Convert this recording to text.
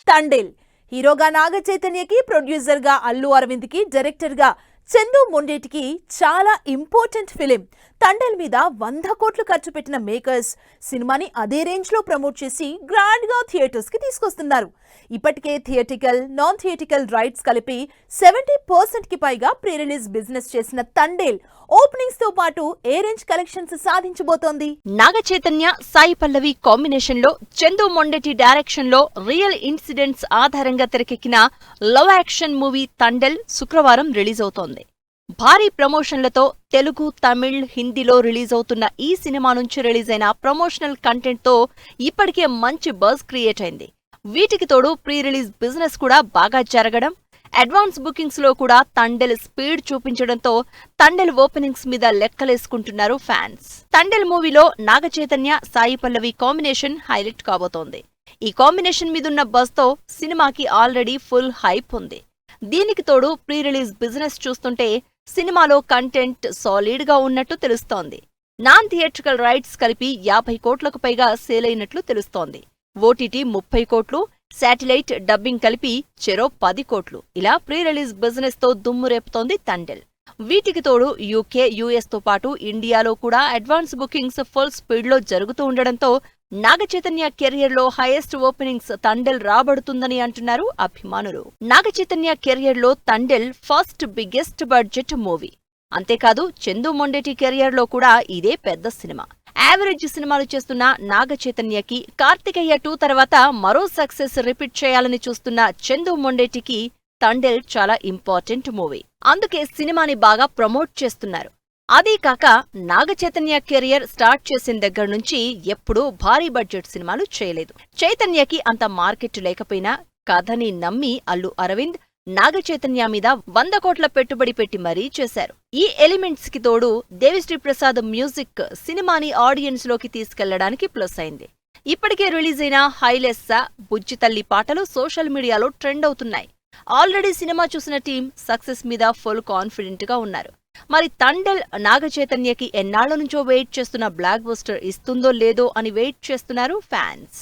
తండేల్ హీరోగా నాగ చైతన్యకి, ప్రొడ్యూసర్ గా అల్లు అరవింద్ కి, డైరెక్టర్ గా చందు మొండేటికి చాలా ఇంపార్టెంట్ ఫిలిం. తండేల్ మీద 100 కోట్లు ఖర్చు పెట్టిన మేకర్స్ సినిమాని అదే రేంజ్ లో ప్రమోట్ చేసి గ్రాండ్ గా థియేటర్స్ కి తీసుకొస్తున్నారు. ఇప్పటికే థియేటికల్, నాన్ థియేటికల్ రైట్స్ కలిపి 70% కి పైగా ప్రీ రిలీజ్ బిజినెస్ చేసిన తండేల్ ఓపెనింగ్స్ తో పాటు ఏ range collections సాధించబోతోంది. Naga Chaitanya, Sai Pallavi combination లో చందు మొండెటి డైరెక్షన్ లో రియల్ ఇన్సిడెంట్స్ ఆధారంగా తెరకెక్కిన లవ్ యాక్షన్ మూవీ తండేల్ శుక్రవారం రిలీజ్ అవుతోంది. భారీ ప్రమోషన్లతో తెలుగు, తమిళ్, హిందీలో రిలీజ్ అవుతున్న ఈ సినిమా నుంచి రిలీజ్ అయిన ప్రమోషనల్ కంటెంట్ తో ఇప్పటికే మంచి బజ్ క్రియేట్ అయింది. వీటికి తోడు ప్రీ రిలీజ్ బిజినెస్ కూడా బాగా జరగడం, అడ్వాన్స్ బుకింగ్స్ లో కూడా తండేల్ స్పీడ్ చూపించడంతో తండేల్ ఓపెనింగ్స్ మీద లెక్కలేసుకుంటున్నారు ఫ్యాన్స్. తండేల్ మూవీలో నాగ చైతన్య, సాయి పల్లవి కాంబినేషన్ హైలైట్ కాబోతోంది. ఈ కాంబినేషన్ మీదున్న బజ్ తో సినిమాకి ఆల్రెడీ ఫుల్ హైప్ ఉంది. దీనికి తోడు ప్రీ రిలీజ్ బిజినెస్ చూస్తుంటే సినిమాలో కంటెంట్ సాలిడ్ గా ఉన్నట్టు తెలుస్తోంది. నాన్ థియేట్రికల్ రైట్స్ కలిపి 50 కోట్లకు పైగా సేల్ అయినట్లు తెలుస్తోంది. ఓటీటీ 30 కోట్లు, శాటిలైట్, డబ్బింగ్ కలిపి చెరో 10 కోట్లు. ఇలా ప్రీ రిలీజ్ బిజినెస్ తో దుమ్ము రేపుతోంది తండేల్. వీటికి తోడు యూకే, యూఎస్ తో పాటు ఇండియాలో కూడా అడ్వాన్స్ బుకింగ్స్ ఫుల్ స్పీడ్ లో జరుగుతూ ఉండడంతో నాగ చైతన్య కెరియర్ లో హైయెస్ట్ ఓపెనింగ్స్ తండేల్ రాబడుతుందని అంటున్నారు అభిమానులు. నాగ చైతన్య కెరియర్ లో Thandel first biggest budget movie. అంతేకాదు చందు మొండేటి కెరియర్ లో కూడా ఇదే పెద్ద సినిమా. యావరేజ్ సినిమాలు చేస్తున్న నాగ చైతన్యకి కార్తికేయ 2 తర్వాత మరో సక్సెస్ రిపీట్ చేయాలని చూస్తున్న చందు మొండేటికి తండేల్ చాలా ఇంపార్టెంట్ మూవీ. అందుకే సినిమాని బాగా ప్రమోట్ చేస్తున్నారు. అదీ కాక నాగ చైతన్య కెరియర్ స్టార్ట్ చేసిన దగ్గర నుంచి ఎప్పుడూ భారీ బడ్జెట్ సినిమాలు చేయలేదు. చైతన్యకి అంత మార్కెట్ లేకపోయినా కథని నమ్మి అల్లు అరవింద్ నాగ చైతన్య మీద 100 కోట్ల పెట్టుబడి పెట్టి మరీ చేశారు. ఈ ఎలిమెంట్స్ కి తోడు దేవిశ్రీ ప్రసాద్ మ్యూజిక్ సినిమాని ఆడియన్స్ లోకి తీసుకెళ్లడానికి ప్లస్ అయింది. ఇప్పటికే రిలీజ్ అయిన హైలెస్సా, బుజ్జి తల్లి పాటలు సోషల్ మీడియాలో ట్రెండ్ అవుతున్నాయి. ఆల్రెడీ సినిమా చూసిన టీం సక్సెస్ మీద ఫుల్ కాన్ఫిడెంట్ గా ఉన్నారు. మరి తండేల్ నాగ చైతన్యకి ఎన్నాళ్ల నుంచో వెయిట్ చేస్తున్న బ్లాక్ బస్టర్ ఇస్తుందో లేదో అని వెయిట్ చేస్తున్నారు ఫ్యాన్స్.